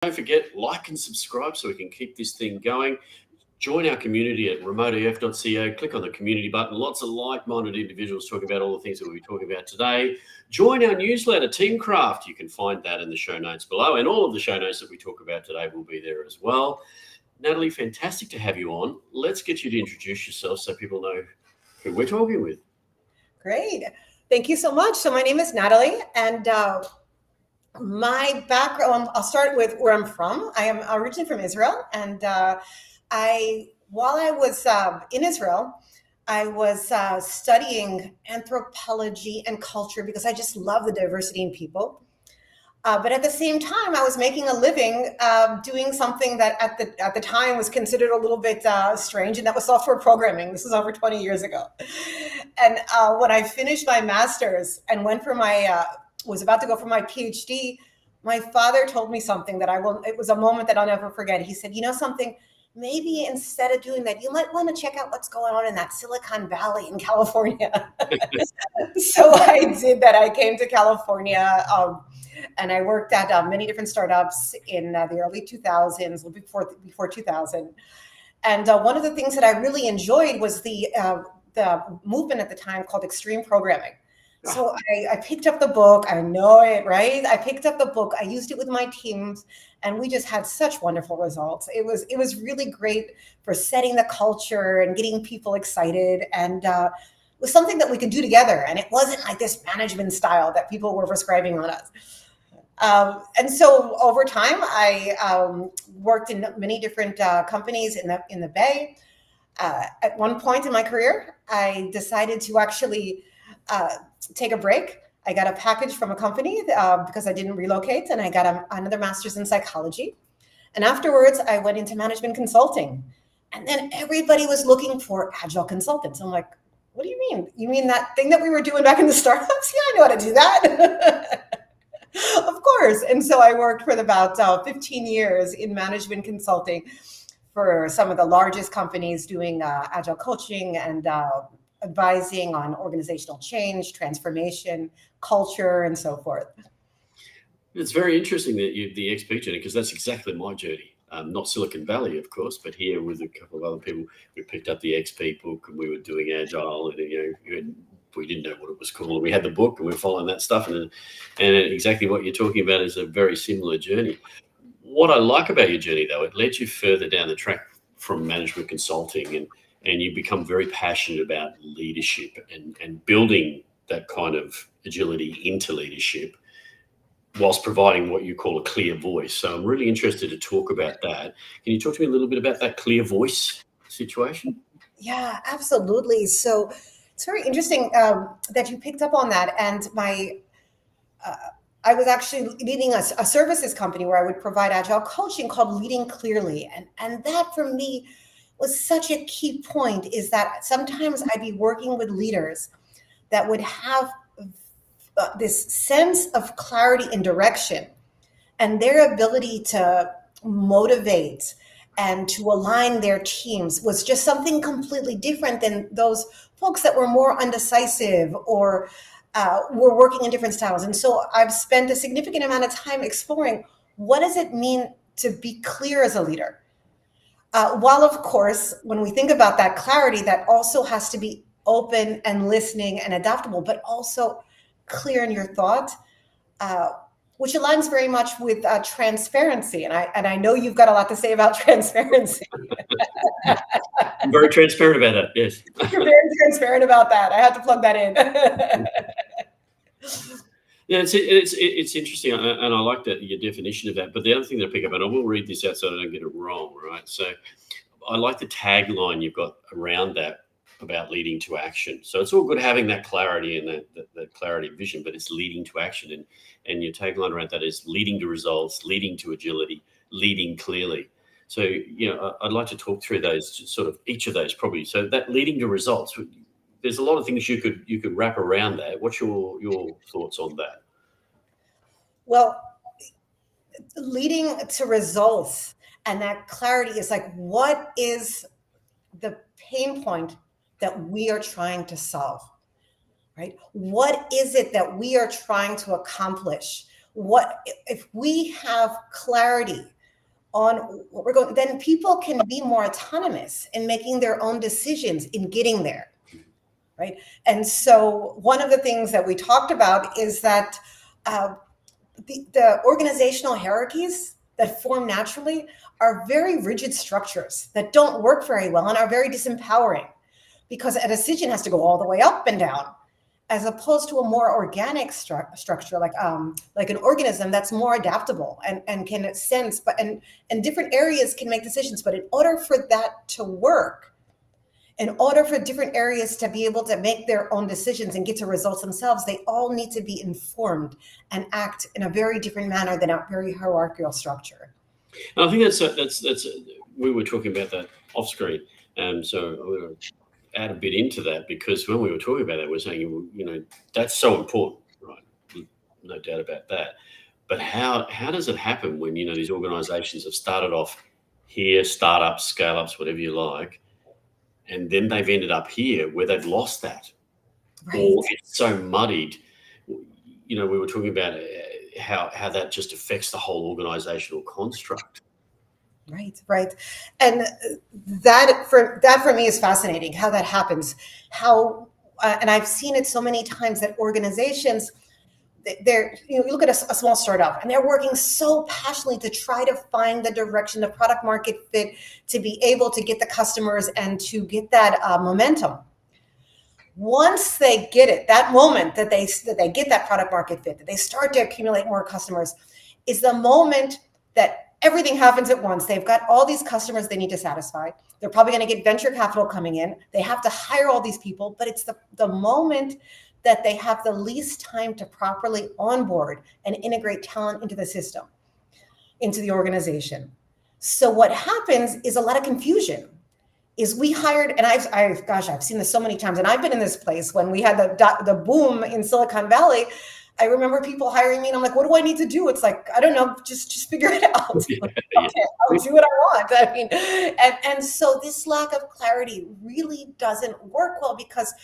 Don't forget, like and subscribe so we can keep this thing going. Join our community at remoteef.co. Click on the community button. Lots of like-minded individuals talking about all the things that we'll be talking about today. Join our newsletter, Teamcraft. You can find that in the show notes below, and all of the show notes that we talk about today will be there as well. Nathalie, fantastic to have you on. Let's get you to introduce yourself so people know who we're talking with. Great. Thank you so much. So my name is Nathalie, and my background, I'll start with where I'm from. I am originally from Israel, and while I was in Israel, I was studying anthropology and culture because I just love the diversity in people. But at the same time, I was making a living doing something that at the time was considered a little bit strange, and that was software programming. This was over 20 years ago. And when I finished my master's and went for my was about to go for my PhD, my father told me something that it was a moment that I'll never forget. He said, you know something, maybe instead of doing that, you might want to check out what's going on in that Silicon Valley in California. So I did that. I came to California and I worked at many different startups in the early 2000s, before 2000. And one of the things that I really enjoyed was the movement at the time called extreme programming. So I picked up the book. I know it, right? I picked up the book. I used it with my teams, and we just had such wonderful results. It was really great for setting the culture and getting people excited, and it was something that we could do together. And it wasn't like this management style that people were prescribing on us. And so over time, I worked in many different companies in the Bay. At one point in my career, I decided to actually take a break. I got a package from a company because I didn't relocate, and I got another master's in psychology. And afterwards, I went into management consulting. And then everybody was looking for agile consultants. I'm like, what do you mean? You mean that thing that we were doing back in the startups? Yeah, I know how to do that. Of course. And so I worked for about 15 years in management consulting for some of the largest companies doing agile coaching and advising on organizational change, transformation, culture, and so forth. It's very interesting that the XP journey, because that's exactly my journey. Not Silicon Valley, of course, but here with a couple of other people, we picked up the XP book and we were doing agile, and we didn't know what it was called. We had the book and we were following that stuff, and exactly what you're talking about is a very similar journey. What I like about your journey, though, it led you further down the track from management consulting, and you become very passionate about leadership and building that kind of agility into leadership whilst providing what you call a clear voice. So I'm really interested to talk about that. Can you talk to me a little bit about that clear voice situation? Yeah, absolutely. So it's very interesting that you picked up on that. And I was actually leading a services company where I would provide agile coaching called Leading Clearly. And that for me was such a key point, is that sometimes I'd be working with leaders that would have this sense of clarity and direction, and their ability to motivate and to align their teams was just something completely different than those folks that were more undecisive or were working in different styles. And so I've spent a significant amount of time exploring, what does it mean to be clear as a leader? While, of course, when we think about that clarity, that also has to be open and listening and adaptable, but also clear in your thought, which aligns very much with transparency. And I know you've got a lot to say about transparency. I'm very transparent about that, yes. You're very transparent about that. I had to plug that in. Yeah, it's interesting, and I like that your definition of that. But the other thing that I pick up, and I will read this out so I don't get it wrong, right? So I like the tagline you've got around that about leading to action. So it's all good having that clarity and that clarity of vision, but it's leading to action. And your tagline around that is leading to results, leading to agility, leading clearly. So, I'd like to talk through those, sort of each of those probably. So that leading to results, there's a lot of things you could wrap around that. What's your thoughts on that? Well, leading to results and that clarity is like, what is the pain point that we are trying to solve, right? What is it that we are trying to accomplish? what if we have clarity on what we're going, then people can be more autonomous in making their own decisions in getting there, right? And so one of the things that we talked about is that the organizational hierarchies that form naturally are very rigid structures that don't work very well and are very disempowering, because a decision has to go all the way up and down, as opposed to a more organic structure, like an organism that's more adaptable and can sense, but and different areas can make decisions. But in order for that to work, in order for different areas to be able to make their own decisions and get to results themselves, they all need to be informed and act in a very different manner than a very hierarchical structure. And I think that's we were talking about that off screen, so I'm going to add a bit into that, because when we were talking about that, we're saying, you know, that's so important, right? No doubt about that. But how does it happen when, you know, these organizations have started off here, startups, scale-ups, whatever you like, and then they've ended up here where they've lost that, Right. or it's so muddied. You know, we were talking about how that just affects the whole organizational construct. Right. And that for me is fascinating, how that happens. How and I've seen it so many times that organizations, they're, you look at a small startup and they're working so passionately to try to find the direction, the product market fit, to be able to get the customers and to get that momentum. Once they get it, that moment that they get that product market fit, that they start to accumulate more customers, is the moment that everything happens at once. They've got all these customers they need to satisfy. They're probably going to get venture capital coming in. They have to hire all these people, but it's the moment that they have the least time to properly onboard and integrate talent into the system, into the organization. So what happens is a lot of confusion. Is we hired, and I've seen this so many times, and I've been in this place when we had the boom in Silicon Valley. I remember people hiring me, and I'm like, what do I need to do? It's like, I don't know, just figure it out. Okay, I'll do what I want. I mean, and so this lack of clarity really doesn't work well, because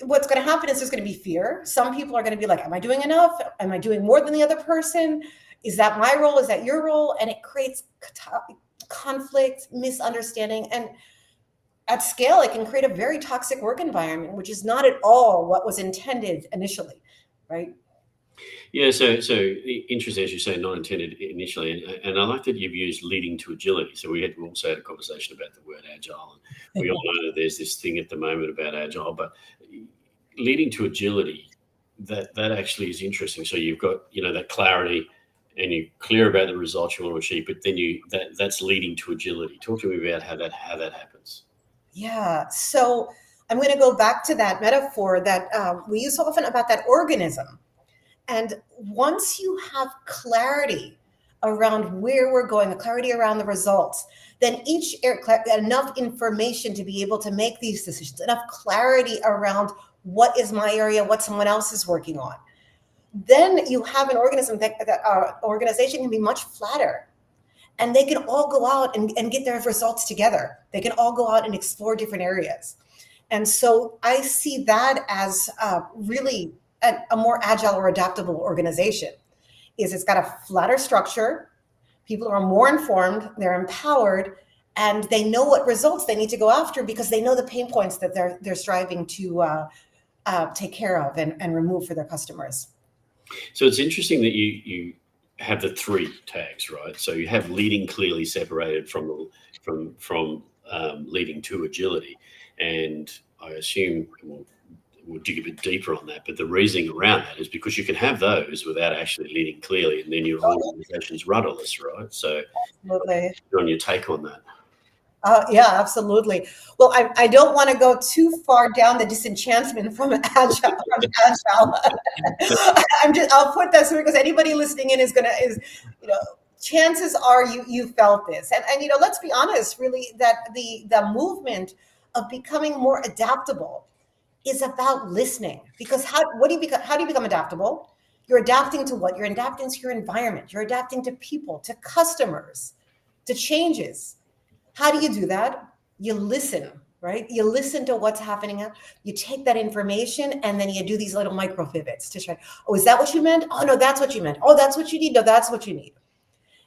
what's going to happen is there's going to be fear. Some people are going to be like, am I doing enough? Am I doing more than the other person? Is that my role? Is that your role? And it creates conflict, misunderstanding, and at scale, it can create a very toxic work environment, which is not at all what was intended initially, right? Yeah, so interesting, as you say, not intended initially, and I like that you've used leading to agility. So we also had a conversation about the word agile, and we all know that there's this thing at the moment about agile, but leading to agility, that actually is interesting. So you've got, you know, that clarity, and you're clear about the results you want to achieve, but then that's leading to agility. Talk to me about how that happens. Yeah, so I'm going to go back to that metaphor that we use so often about that organism. And once you have clarity around where we're going, the clarity around the results, then enough information to be able to make these decisions, enough clarity around what is my area, what someone else is working on, then you have an organism that organization can be much flatter. And they can all go out and get their results together. They can all go out and explore different areas. And so I see that as really a more agile or adaptable organization. It's got a flatter structure. People are more informed, they're empowered, and they know what results they need to go after, because they know the pain points that they're striving to take care of and remove for their customers. So it's interesting that you have the three tags, right? So you have leading clearly separated from leading to agility, and I assume we'll dig a bit deeper on that. But the reasoning around that is because you can have those without actually leading clearly, and then your organization's rudderless, right? So, absolutely. On your take on that. Yeah, absolutely. Well, I don't want to go too far down the disenchantment from agile. I'll put that through, because anybody listening in is chances are you felt this, and let's be honest, really, that the movement of becoming more adaptable is about listening. Because how do you become adaptable? You're adapting to what? You're adapting to your environment. You're adapting to people, to customers, to changes. How do you do that? You listen. right? You listen to what's happening. You take that information and then you do these little micro pivots to try. Oh, is that what you meant? Oh, no, that's what you meant. Oh, that's what you need. No, that's what you need.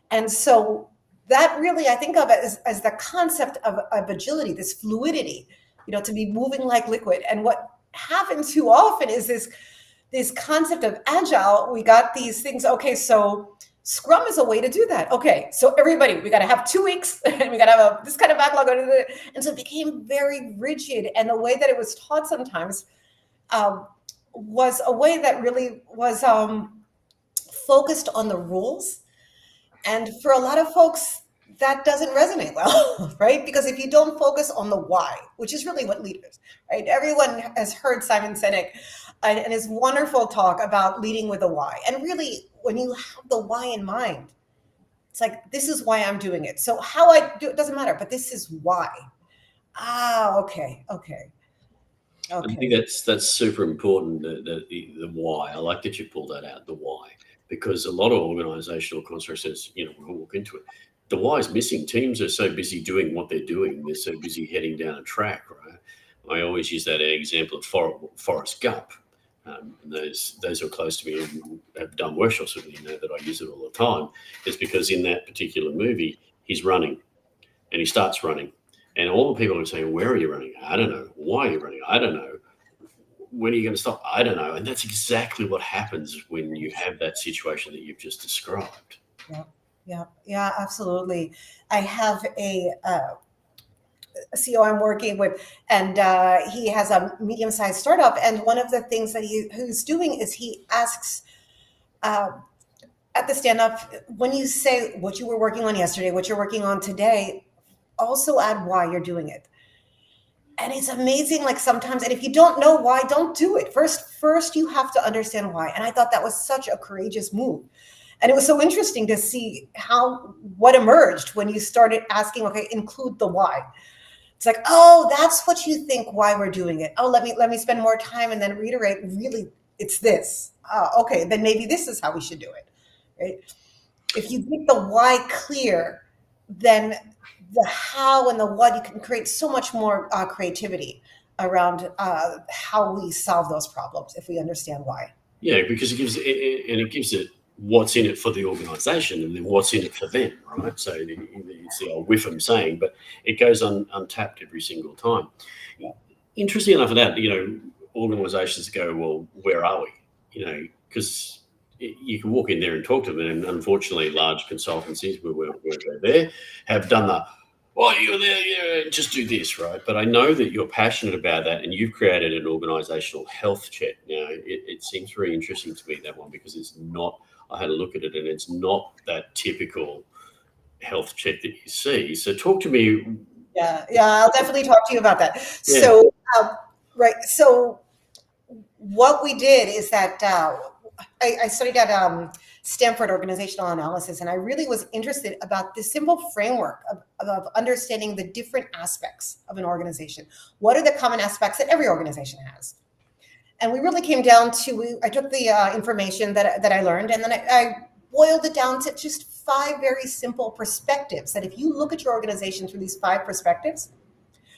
And so that really, I think of it as the concept of agility, this fluidity, to be moving like liquid. And what happens too often is this concept of agile. We got these things. Okay, so Scrum is a way to do that. Okay, so everybody, we got to have 2 weeks, and we got to have this kind of backlog. And so it became very rigid. And the way that it was taught sometimes was a way that really was focused on the rules. And for a lot of folks, that doesn't resonate well, right? Because if you don't focus on the why, which is really what leaders, right? Everyone has heard Simon Sinek and his wonderful talk about leading with a why. And really, when you have the why in mind, it's like, this is why I'm doing it. So how I do it doesn't matter, but this is why. Okay. I think that's super important, the why. I like that you pulled that out, the why, because a lot of organizational constructs says, we'll walk into it. The why is missing. Teams are so busy doing what they're doing. They're so busy heading down a track, right? I always use that example of Forrest Gump. Those who are close to me and have done workshops with me know that I use it all the time. It's because in that particular movie, he's running and he starts running. And all the people are saying, where are you running? I don't know. Why are you running? I don't know. When are you going to stop? I don't know. And that's exactly what happens when you have that situation that you've just described. Yeah, absolutely. I have a CEO I'm working with, and he has a medium-sized startup. And one of the things that he's doing is he asks at the stand-up, when you say what you were working on yesterday, what you're working on today, also add why you're doing it. And it's amazing, like sometimes, and if you don't know why, don't do it. First, you have to understand why. And I thought that was such a courageous move. And it was so interesting to see what emerged when you started asking, okay, include the why. It's like, oh, that's what you think why we're doing it. Oh, let me spend more time and then reiterate, really, it's this. Okay, then maybe this is how we should do it, right? If you get the why clear, then the how and the what, you can create so much more creativity around how we solve those problems if we understand why. Yeah, because it gives it what's in it for the organization and then what's in it for them, right? So it's the old Whiffam saying, but it goes untapped every single time. Interesting enough of that, organizations go, well, where are we? Because you can walk in there and talk to them, and unfortunately large consultancies where they're there have done the, well, you're there, just do this, right? But I know that you're passionate about that, and you've created an organizational health check. Now, it seems very interesting to me, that one, because it's not, I had a look at it, and it's not that typical health check that you see. So talk to me. Yeah, I'll definitely talk to you about that. Yeah. So, right. So what we did is that I studied at Stanford Organizational Analysis, and I really was interested about this simple framework of understanding the different aspects of an organization. What are the common aspects that every organization has? And we really came down to, I took the information that I learned, and then I boiled it down to just 5 very simple perspectives that if you look at your organization through these 5 perspectives,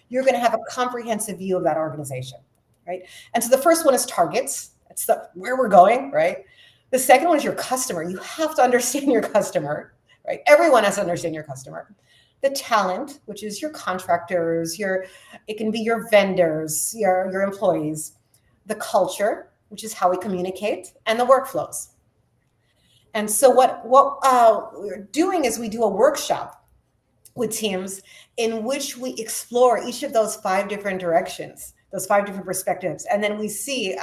you're going to have a comprehensive view of that organization, right? And so the first one is targets. That's where we're going, right? The second one is your customer. You have to understand your customer, right? Everyone has to understand your customer. The talent, which is your contractors, it can be your vendors, your employees. The culture, which is how we communicate, and the workflows. And so what we're doing is we do a workshop with teams in which we explore each of those 5 different directions, those 5 different perspectives. And then we see,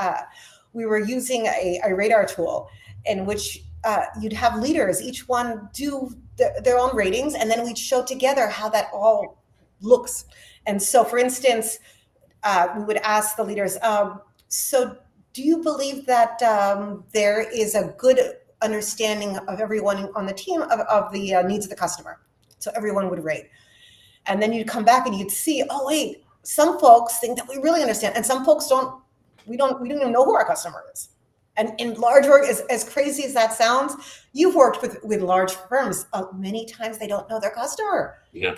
we were using a radar tool in which you'd have leaders, each one do their own ratings, and then we'd show together how that all looks. And so, for instance, we would ask the leaders, so do you believe that there is a good understanding of everyone on the team of the needs of the customer? So everyone would rate. And then you'd come back and you'd see, oh, wait, some folks think that we really understand. And some folks don't, we don't even know who our customer is. And in large work, as crazy as that sounds, you've worked with large firms. Many times they don't know their customer. Yeah.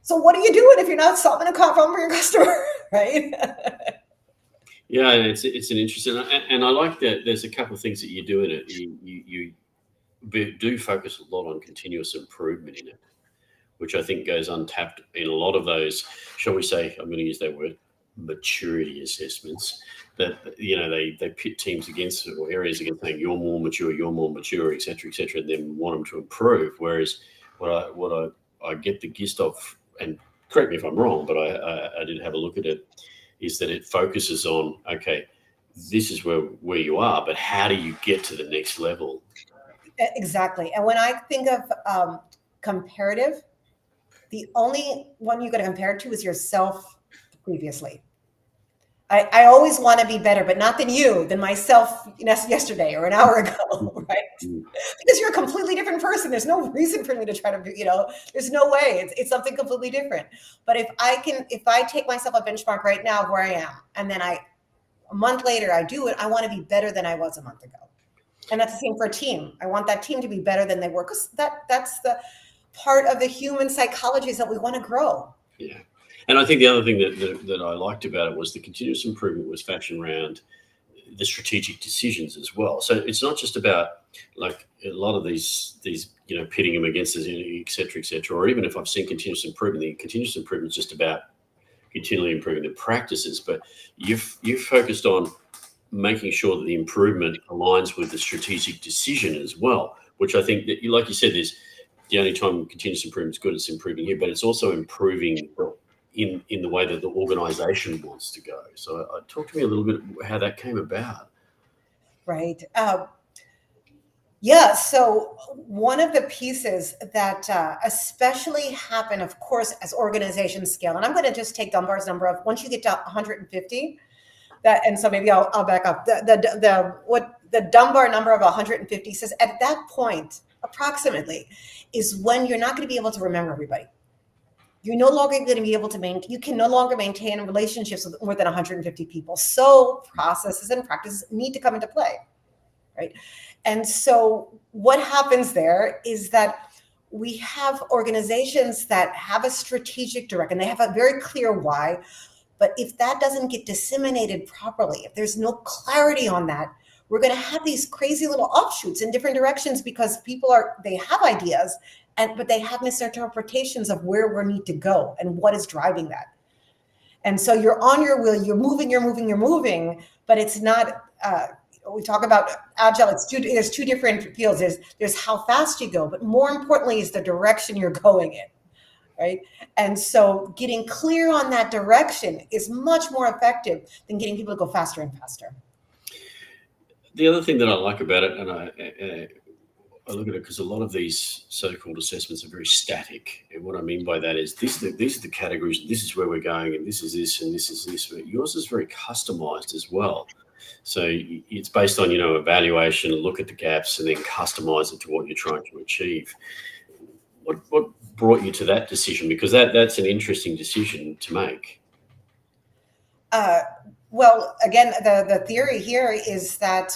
So what are you doing if you're not solving a problem for your customer, right? Yeah, and it's an interesting, and I like that. There's a couple of things that you do in it. You do focus a lot on continuous improvement in it, which I think goes untapped in a lot of those, shall we say, I'm going to use that word, maturity assessments. That they pit teams against or areas against saying you're more mature, etc., and then want them to improve. Whereas what I get the gist of, and correct me if I'm wrong, but I did have a look at it, is that it focuses on, okay, this is where you are, but how do you get to the next level? Exactly. And when I think of comparative, the only one you got to compare it to is yourself previously. I always want to be better, but not than you, than myself yesterday or an hour ago, right? Because you're a completely different person. There's no reason for me to try to be, there's no way. It's something completely different. But if I take myself a benchmark right now of where I am, and then a month later I do it, I want to be better than I was a month ago. And that's the same for a team. I want that team to be better than they were, because that's the part of the human psychology, is that we want to grow. Yeah. And I think the other thing that I liked about it was the continuous improvement was fashioned around the strategic decisions as well. So it's not just about, like, a lot of these pitting them against us, et cetera, or even if I've seen continuous improvement, the continuous improvement is just about continually improving the practices. But you've focused on making sure that the improvement aligns with the strategic decision as well, which I think that, like you said, is the only time continuous improvement is good, it's improving here, but it's also improving in the way that the organization wants to go. So talk to me a little bit how that came about. Right. Yeah. So one of the pieces that especially happen, of course, as organizations scale, and I'm going to just take Dunbar's number of, once you get to 150, and so maybe I'll back up. The Dunbar number of 150 says at that point, approximately, is when you're not going to be able to remember everybody. You're no longer going to be able to you can no longer maintain relationships with more than 150 people. So processes and practices need to come into play, right? And so what happens there is that we have organizations that have a strategic direction, they have a very clear why, but if that doesn't get disseminated properly, if there's no clarity on that, we're going to have these crazy little offshoots in different directions, because they have ideas, but they have misinterpretations of where we need to go and what is driving that. And so you're on your wheel, you're moving, but it's not, we talk about agile, there's two different fields. There's how fast you go, but more importantly is the direction you're going in, right? And so getting clear on that direction is much more effective than getting people to go faster and faster. The other thing that I like about it, and I look at it because a lot of these so-called assessments are very static. And what I mean by that is these are the categories, this is where we're going, and this is this, and this is this. But yours is very customized as well. So it's based on, evaluation, look at the gaps, and then customize it to what you're trying to achieve. What brought you to that decision? Because that's an interesting decision to make. Well, again, the theory here is that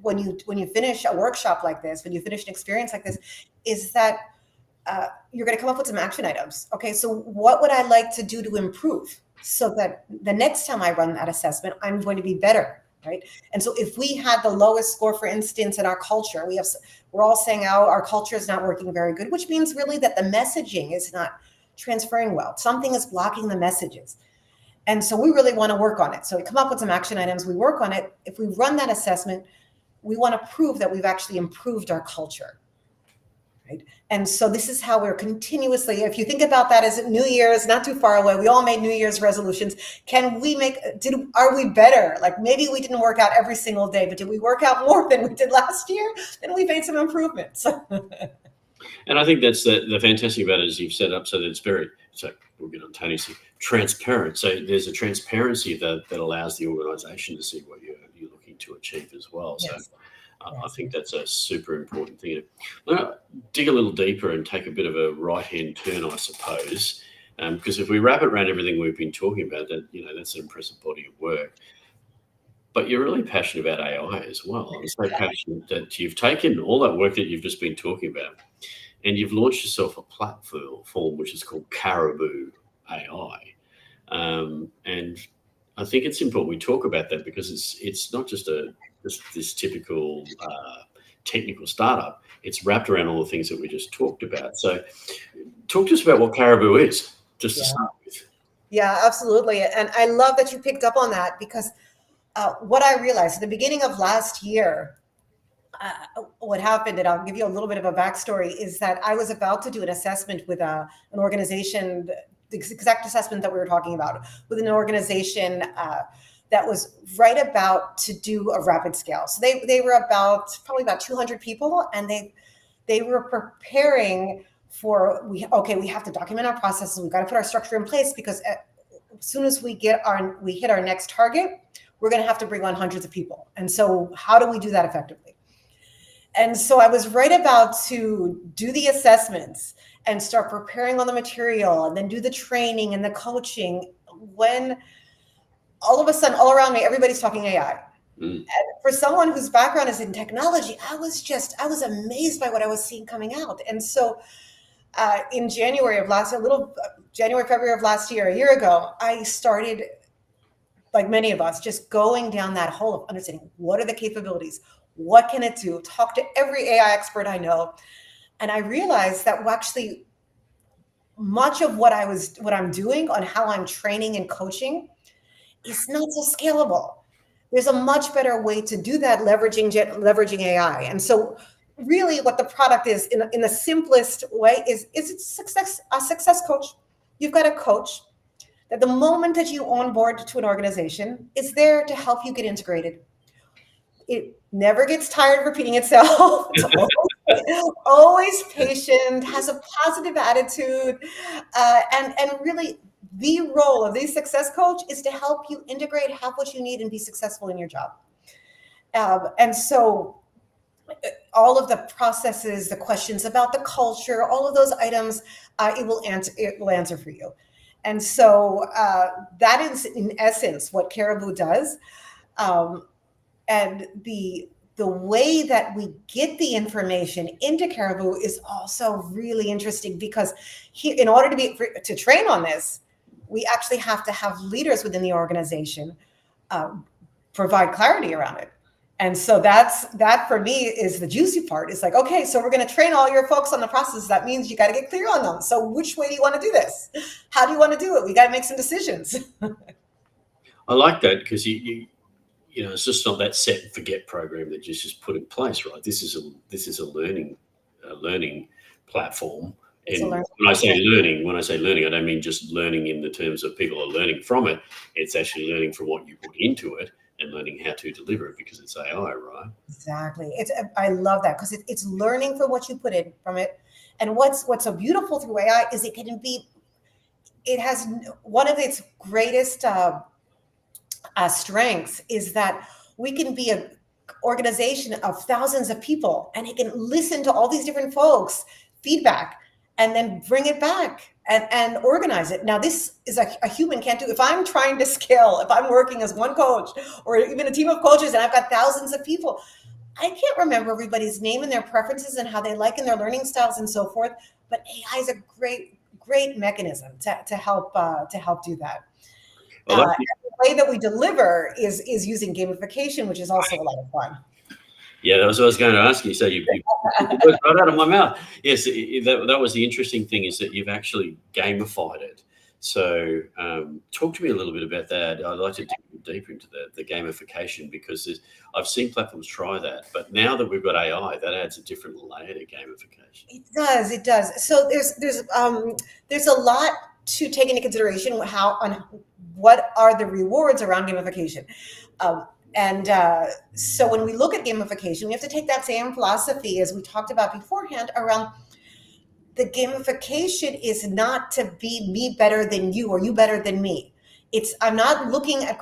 when you finish a workshop like this, when you finish an experience like this, is that you're going to come up with some action items. Okay, so what would I like to do to improve so that the next time I run that assessment, I'm going to be better, right? And so if we had the lowest score, for instance, in our culture, we're all saying, oh, our culture is not working very good, which means really that the messaging is not transferring well. Something is blocking the messages. And so we really want to work on it. So we come up with some action items, we work on it. If we run that assessment, we want to prove that we've actually improved our culture, right? And so this is how we're continuously, if you think about that as New Year's, not too far away, we all made New Year's resolutions. Are we better? Like, maybe we didn't work out every single day, but did we work out more than we did last year? Then we made some improvements. And I think that's the fantastic about it is you've set up so that it's we'll get on Tony's here, transparent. So there's a transparency that allows the organization to see what you're looking to achieve as well. Yes. So I think that's a super important thing. I'm going to dig a little deeper and take a bit of a right-hand turn, I suppose, because if we wrap it around everything we've been talking about, that's an impressive body of work. But you're really passionate about AI as well. I'm so passionate that you've taken all that work that you've just been talking about and you've launched yourself a platform which is called Caribou AI. And I think it's important we talk about that, because it's not just this typical technical startup. It's wrapped around all the things that we just talked about. So talk to us about what Caribou is, just to start with. Yeah, absolutely. And I love that you picked up on that, because what I realized at the beginning of last year, what happened, and I'll give you a little bit of a backstory, is that I was about to do an assessment with an organization, the exact assessment that we were talking about, with an organization that was right about to do a rapid scale. So they were probably about 200 people, and they were preparing for, we have to document our processes. We've got to put our structure in place, because as soon as we hit our next target, we're going to have to bring on hundreds of people. And so how do we do that effectively? And so I was right about to do the assessments and start preparing on the material, and then do the training and the coaching, when all of a sudden, all around me, everybody's talking AI. And for someone whose background is in technology, I was amazed by what I was seeing coming out. And so in February of last year, a year ago, I started, like many of us, just going down that hole of understanding, what are the capabilities? What can it do? Talk to every AI expert I know. And I realized that actually much of what I'm doing on how I'm training and coaching is not so scalable. There's a much better way to do that, leveraging AI. And so really what the product is, in the simplest way, is it's a success coach. You've got a coach that the moment that you onboard to an organization is there to help you get integrated. It never gets tired of repeating itself. It's always patient, has a positive attitude, and really the role of the success coach is to help you integrate, have what you need, and be successful in your job. And so all of the processes, the questions about the culture, all of those items, it will answer for you. And so that is, in essence, what Caribou does. And the way that we get the information into Caribou is also really interesting, because in order to train on this, we actually have to have leaders within the organization provide clarity around it. And so that for me is the juicy part. It's like, okay, so we're going to train all your folks on the process. That means you got to get clear on them. So which way do you want to do this? How do you want to do it? We got to make some decisions. I like that, because you know, it's just not that set and forget program that you just put in place, right? This is a learning platform. And when I say learning, I don't mean just learning in the terms of people are learning from it. It's actually learning from what you put into it and learning how to deliver it, because it's AI, right? Exactly. I love that, because it's learning from what you put in from it. And what's so beautiful through AI is it has one of its greatest strengths is that we can be an organization of thousands of people, and it can listen to all these different folks' feedback and then bring it back and organize it. Now, this is a human can't do. If I'm trying to scale, if I'm working as one coach or even a team of coaches and I've got thousands of people, I can't remember everybody's name and their preferences and how they like and their learning styles and so forth. But AI is a great mechanism to help do that. Well, the way that we deliver is using gamification, which is also a lot of fun. Yeah, that was what I was going to ask you. So you right out of my mouth. Yes, that was the interesting thing, is that you've actually gamified it. So talk to me a little bit about that. I'd like to dig deeper into the gamification, because I've seen platforms try that, but now that we've got AI, that adds a different layer to gamification. It does. So there's a lot to take into consideration on what are the rewards around gamification. So when we look at gamification, we have to take that same philosophy as we talked about beforehand around the gamification is not to be me better than you or you better than me. I'm not looking at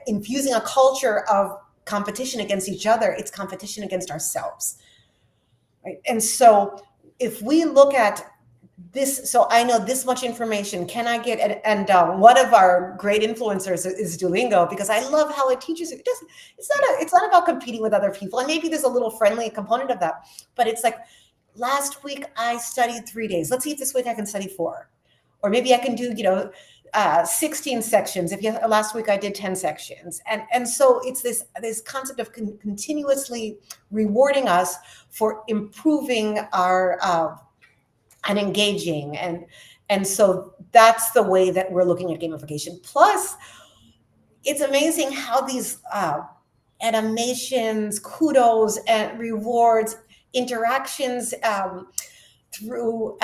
infusing a culture of competition against each other. It's competition against ourselves. Right? And so if we look at this, so I know this much information, can I get, and one of our great influencers is Duolingo, because I love how it teaches you. It's not about competing with other people, and maybe there's a little friendly component of that, but it's like, last week I studied 3 days. Let's see if this week I can study 4. Or maybe I can do, 16 sections. Last week I did 10 sections. And so it's this concept of continuously rewarding us for improving our and engaging. And so that's the way that we're looking at gamification. Plus, it's amazing how these animations, kudos, and rewards, interactions through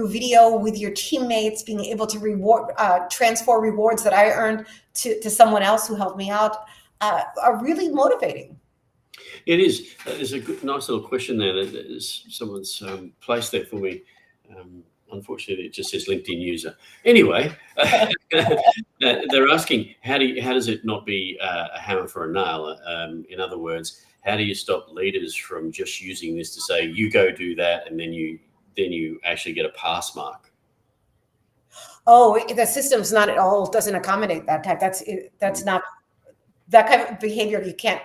video with your teammates, being able to transfer rewards that I earned to someone else who helped me out, are really motivating. It is. There's a nice little question there that someone's placed there for me. Unfortunately, it just says LinkedIn user. Anyway, they're asking, how does it not be a hammer for a nail? In other words, how do you stop leaders from just using this to say, you go do that, and then you actually get a pass mark? Oh, the system's not at all, doesn't accommodate that type. That's not that kind of behavior. You can't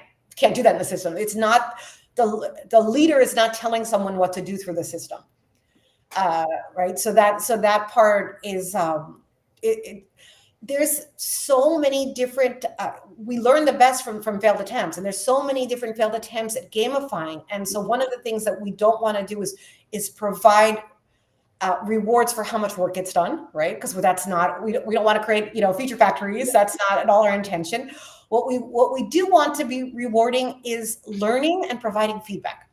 do that in the system. It's not the leader is not telling someone what to do through the system. Right. So that part is, there's so many different, we learn the best from failed attempts, and there's so many different failed attempts at gamifying. And so one of the things that we don't want to do is provide rewards for how much work gets done, right? Because that's not, we don't want to create, feature factories. That's not at all our intention. What we do want to be rewarding is learning and providing feedback.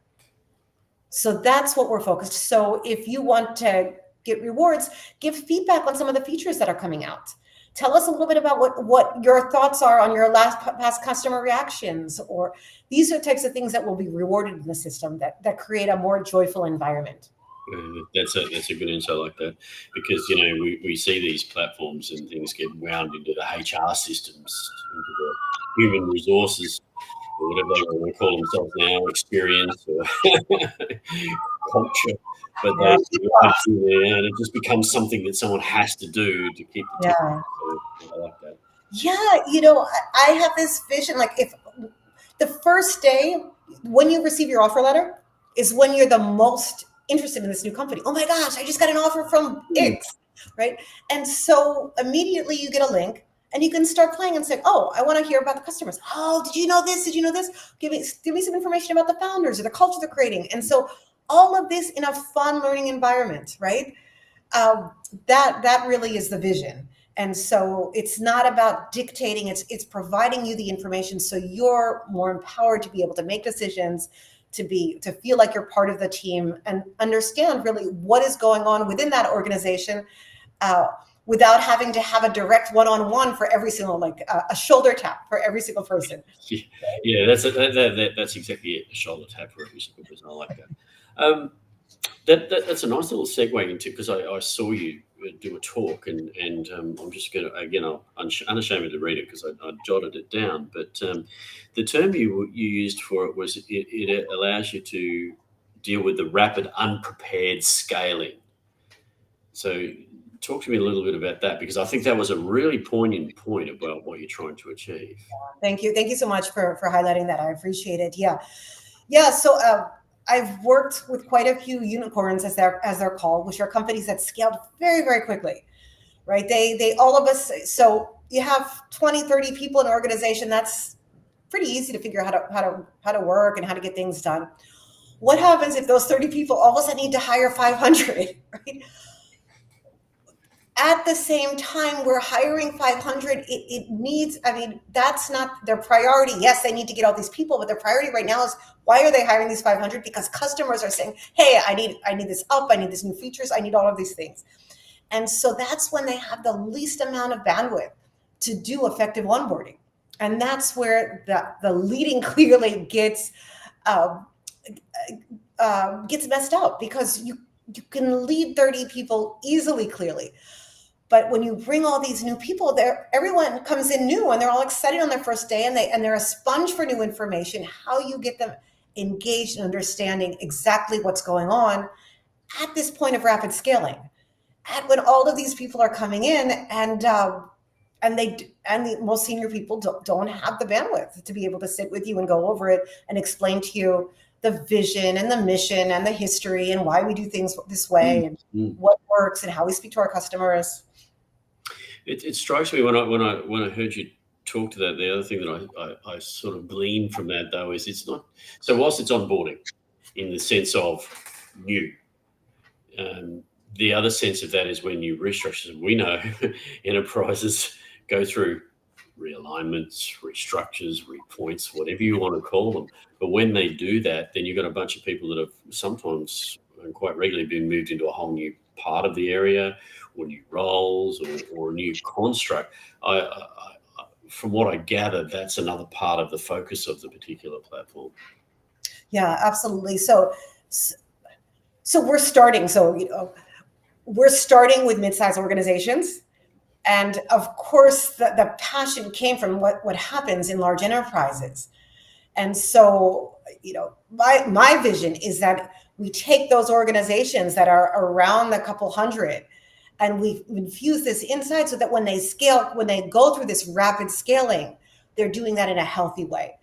So that's what we're focused. So if you want to get rewards, give feedback on some of the features that are coming out. Tell us a little bit about what your thoughts are on your past customer reactions, or these are types of things that will be rewarded in the system that create a more joyful environment. That's a good insight like that, because we see these platforms and things get wound into the HR systems, into the human resources, or whatever they want to call themselves now, experience or culture. But and it just becomes something that someone has to do to keep the team. So I like that. Yeah, I have this vision, like if the first day when you receive your offer letter is when you're the most interested in this new company. Oh my gosh, I just got an offer from X, right? And so immediately you get a link and you can start playing and say, oh, I want to hear about the customers. Oh, did you know this? Did you know this? Give me some information about the founders or the culture they're creating. And so all of this in a fun learning environment, right? That really is the vision. And so it's not about dictating, it's providing you the information so you're more empowered to be able to make decisions, to feel like you're part of the team and understand really what is going on within that organization, without having to have a direct one-on-one for every single, like a shoulder tap for every single person. Yeah, that's exactly it. A shoulder tap for every single person. I like that. That's a nice little segue into, because I saw you do a talk, and I'm just going to, again, I'm unashamed to read it because I jotted it down. But the term you used for it was it allows you to deal with the rapid unprepared scaling. So talk to me a little bit about that, because I think that was a really poignant point about what you're trying to achieve. Thank you so much for highlighting that. I appreciate it. Yeah. So I've worked with quite a few unicorns, as they're called, which are companies that scaled very, very quickly, right? They all of us. So you have 20, 30 people in an organization. That's pretty easy to figure out how to work and how to get things done. What happens if those 30 people all of a sudden need to hire 500, right? At the same time, we're hiring 500. It needs, that's not their priority. Yes, they need to get all these people, but their priority right now is, why are they hiring these 500? Because customers are saying, hey, I need this up. I need these new features. I need all of these things. And so that's when they have the least amount of bandwidth to do effective onboarding. And that's where the leading clearly gets messed up, because you can lead 30 people easily, clearly. But when you bring all these new people there, everyone comes in new and they're all excited on their first day, and they're a sponge for new information. How you get them engaged in understanding exactly what's going on at this point of rapid scaling, when all of these people are coming in, and the most senior people don't have the bandwidth to be able to sit with you and go over it and explain to you the vision and the mission and the history and why we do things this way and what works and how we speak to our customers. It strikes me when I heard you talk to that. The other thing that I sort of glean from that though is it's not so whilst it's onboarding in the sense of new. The other sense of that is when you restructure. We know enterprises go through realignments, restructures, repoints, whatever you want to call them. But when they do that, then you've got a bunch of people that have sometimes and quite regularly been moved into a whole new part of the area or new roles or a new construct. From what I gather, that's another part of the focus of the particular platform. Yeah, absolutely. So we're starting. We're starting with mid-sized organizations. And of course, the passion came from what happens in large enterprises. And so, my vision is that we take those organizations that are around a couple hundred and we infuse this insight so that when they scale, when they go through this rapid scaling, they're doing that in a healthy way.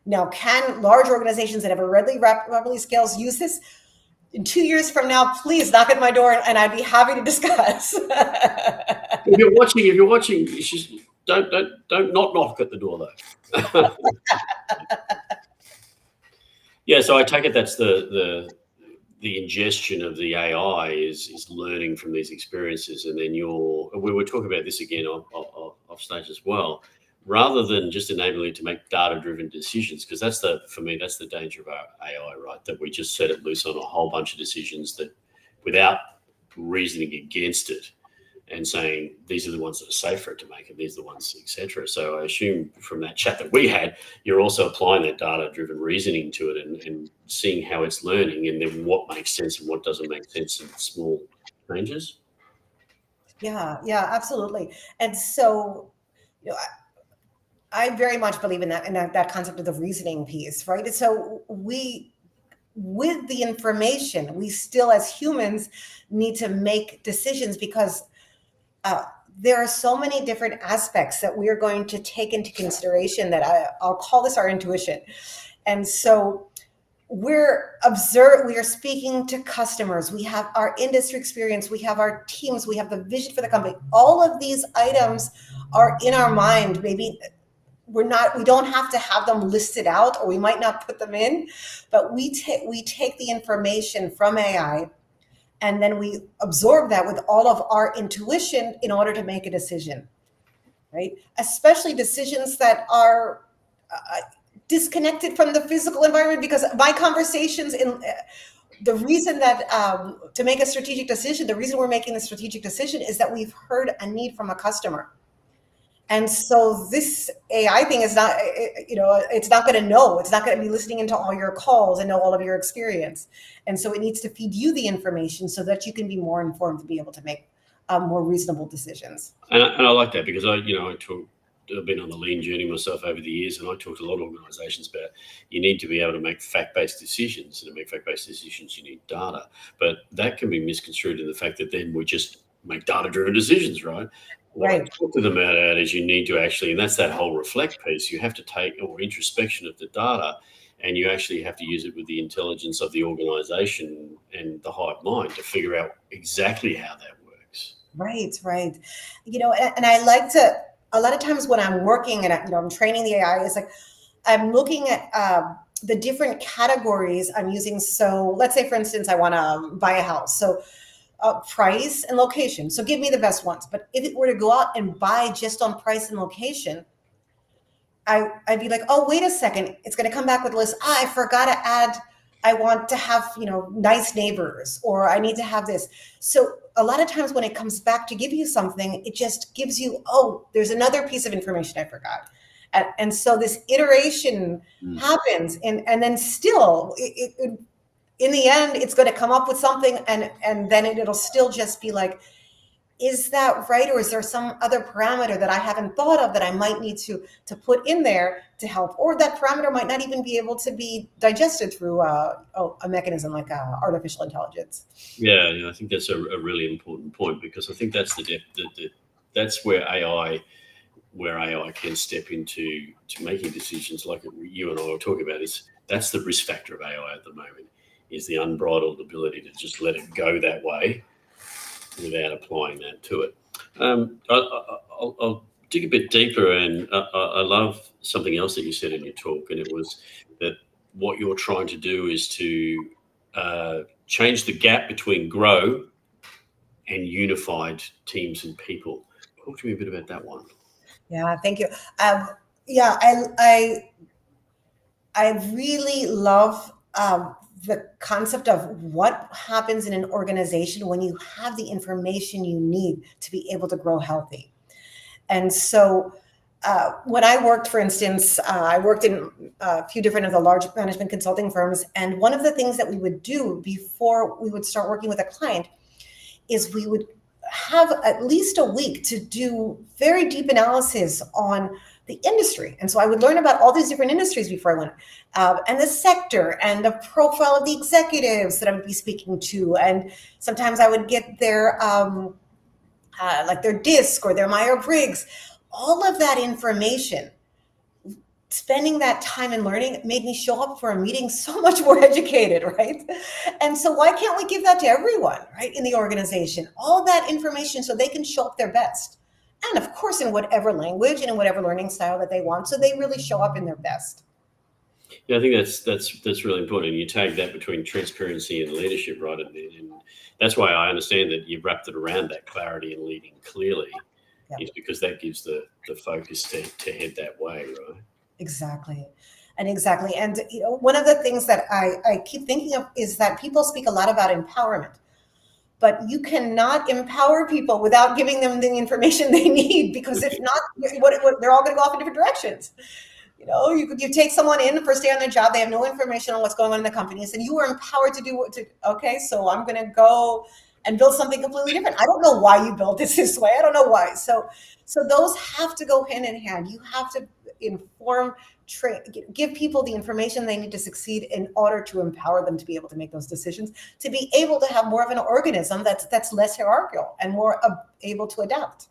Now, can large organizations that have already rapidly scaled use this? In 2 years from now, please knock at my door and I'd be happy to discuss. If you're watching, it's just don't not knock at the door though. Yeah, so I take it that's the ingestion of the AI is learning from these experiences, and then we were talking about this again off stage as well. Rather than just enabling it to make data-driven decisions, because for me that's the danger of our AI, right? That we just set it loose on a whole bunch of decisions that, without reasoning against it and saying these are the ones that are safe for it to make and these are the ones, etc. So I assume from that chat that we had, you're also applying that data-driven reasoning to it and seeing how it's learning and then what makes sense and what doesn't make sense in small changes. Yeah, absolutely. And so, I very much believe in that concept of the reasoning piece, right? So with the information, we still as humans need to make decisions because there are so many different aspects that we are going to take into consideration that I'll call this our intuition. And so we are speaking to customers, we have our industry experience, we have our teams, we have the vision for the company. All of these items are in our mind. Maybe we don't have to have them listed out, or we might not put them in, but we take the information from AI and then we absorb that with all of our intuition in order to make a decision, right? Especially decisions that are disconnected from the physical environment, because my conversations the reason that to make a strategic decision, the reason we're making the strategic decision is that we've heard a need from a customer. And so this AI thing is not, it's not going to know. It's not going to be listening into all your calls and know all of your experience. And so it needs to feed you the information so that you can be more informed to be able to make more reasonable decisions. And I like that because I've been on the lean journey myself over the years, and I talk to a lot of organizations about you need to be able to make fact-based decisions. And to make fact-based decisions, you need data. But that can be misconstrued in the fact that then we just make data-driven decisions, right? What I talk to them about is you need to actually, and that's that whole reflect piece, you have to take or introspection of the data, and you actually have to use it with the intelligence of the organization and the hive mind to figure out exactly how that works. Right. And I like to, a lot of times when I'm working and I'm training the AI, it's like I'm looking at the different categories I'm using. So let's say, for instance, I want to buy a house. So price and location. So give me the best ones. But if it were to go out and buy just on price and location, I'd be like, oh, wait a second. It's going to come back with a list. I forgot to add, I want to have, nice neighbors, or I need to have this. So a lot of times when it comes back to give you something, it just gives you, oh, there's another piece of information I forgot. And so this iteration happens. And then still, in the end, it's going to come up with something, and then it'll still just be like, is that right? Or is there some other parameter that I haven't thought of that I might need to put in there to help? Or that parameter might not even be able to be digested through a mechanism like artificial intelligence. Yeah, I think that's a really important point, because I think that's the depth, that's where AI can step into making decisions like you and I were talking about, is That's the risk factor of AI at the moment, is the unbridled ability to just let it go that way without applying that to it. I'll dig a bit deeper, and I love something else that you said in your talk, and it was that what you're trying to do is to change the gap between grow and unified teams and people. Talk to me a bit about that one. Yeah, thank you. Yeah, I really love the concept of what happens in an organization when you have the information you need to be able to grow healthy. And so when I worked, for instance, I worked in a few different of the large management consulting firms. And one of the things that we would do before we would start working with a client is we would have at least a week to do very deep analysis on the industry. And so I would learn about all these different industries before I went, and the sector and the profile of the executives that I would be speaking to. And sometimes I would get their like their DISC or their Meyer-Briggs. All of that information, spending that time in learning made me show up for a meeting so much more educated, right? And so why can't we give that to everyone, right, in the organization? All that information so they can show up their best. And of course, in whatever language and in whatever learning style that they want, so they really show up in their best. Yeah, I think that's really important. And you tag that between transparency and leadership, right? And that's why I understand that you've wrapped it around that clarity and leading clearly, is because that gives the focus to head that way, right? Exactly. And you know, one of the things that I keep thinking of is that people speak a lot about empowerment, but you cannot empower people without giving them the information they need, because if not, they're all going to go off in different directions. You know, you take someone in the first day on their job, they have no information on what's going on in the company, and you are empowered to do okay, so I'm going to go and build something completely different. I don't know why you built this way. I don't know why. So those have to go hand in hand. You have to inform, give people the information they need to succeed in order to empower them to be able to make those decisions, to be able to have more of an organism that's less hierarchical and more able to adapt.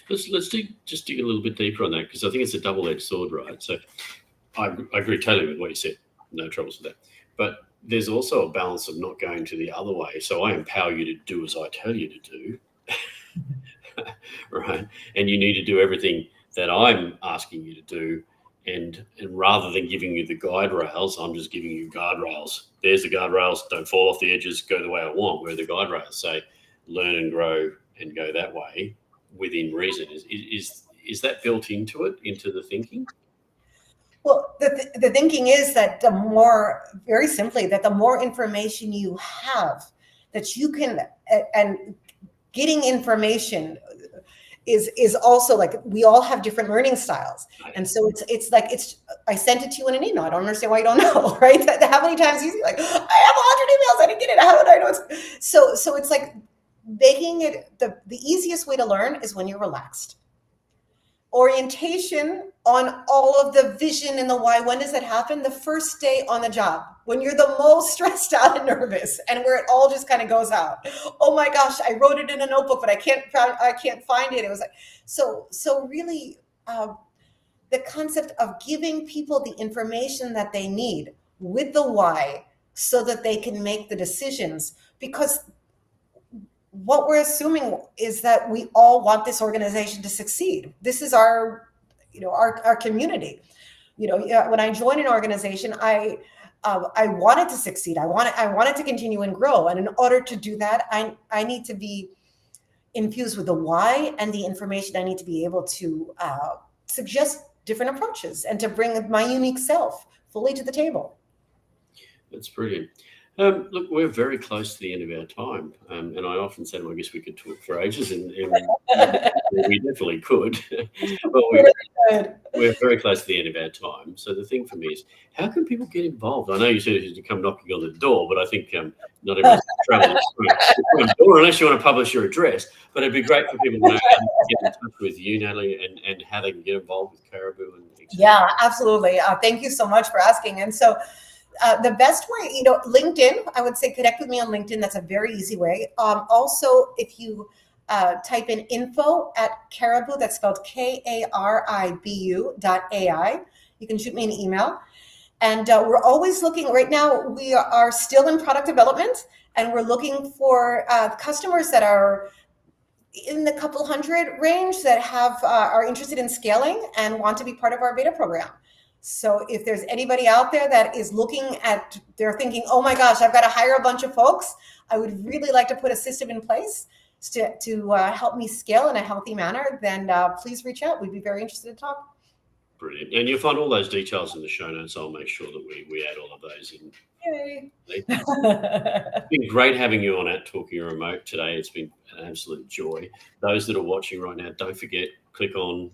Let's dig a little bit deeper on that, because I think it's a double-edged sword, right? So I agree totally with what you said. No troubles with that. But there's also a balance of not going to the other way. So I empower you to do as I tell you to do, right? And you need to do everything that I'm asking you to do. And rather than giving you the guide rails, I'm just giving you guardrails. There's the guardrails. Don't fall off the edges. Go the way I want. Where the guide rails say, learn and grow and go that way within reason. Is that built into it, into the thinking? Well, the thinking is that very simply, that the more information you have, that you can, and getting information is also like, we all have different learning styles. And so it's like, I sent it to you in an email. I don't understand why you don't know, right? How many times you like, I have 100 emails, I didn't get it. How would I know? So it's like making it, the easiest way to learn is when you're relaxed. Orientation on all of the vision and the why. When does that happen? The first day on the job, when you're the most stressed out and nervous, and where it all just kind of goes out. Oh my gosh, I wrote it in a notebook, but I can't find it. It was like, so really, the concept of giving people the information that they need with the why, so that they can make the decisions. Because what we're assuming is that we all want this organization to succeed. This is our community. You know, when I joined an organization, I wanted to succeed. I wanted to continue and grow. And in order to do that, I need to be infused with the why and the information. I need to be able to suggest different approaches and to bring my unique self fully to the table. That's brilliant. Look, we're very close to the end of our time, and I often said, well, I guess we could talk for ages, and we definitely could. But we're very close to the end of our time. So the thing for me is, how can people get involved? I know you said you come knocking on the door, but I think not everyone's traveling to the door unless you want to publish your address. But it'd be great for people to know how to get in touch with you, Nathalie, and how they can get involved with Caribou. Yeah, absolutely. Thank you so much for asking. And so, the best way, LinkedIn, I would say connect with me on LinkedIn. That's a very easy way. Also, if you type in info@Caribou, that's spelled KARIBU.ai, you can shoot me an email. And we're always looking. Right now, we are still in product development, and we're looking for customers that are in the couple hundred range that have are interested in scaling and want to be part of our beta program. So if there's anybody out there that is looking at, they're thinking, oh my gosh, I've got to hire a bunch of folks, I would really like to put a system in place to help me scale in a healthy manner, then please reach out. We'd be very interested to talk. Brilliant. And you'll find all those details in the show notes. I'll make sure that we add all of those in. Yay. It's been great having you on at Talking Remote today. It's been an absolute joy. Those that are watching right now, don't forget, click on,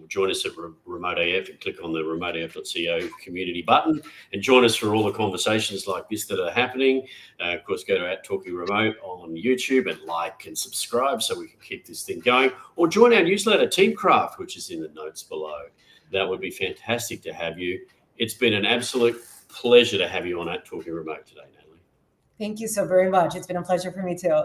join us at Remote AF and click on the remoteaf.co community button and join us for all the conversations like this that are happening. Of course, go to Talking Remote on YouTube and like and subscribe so we can keep this thing going. Or join our newsletter, Teamcraft, which is in the notes below. That would be fantastic to have you. It's been an absolute pleasure to have you on at Talking Remote today, Nathalie. Thank you so very much. It's been a pleasure for me too.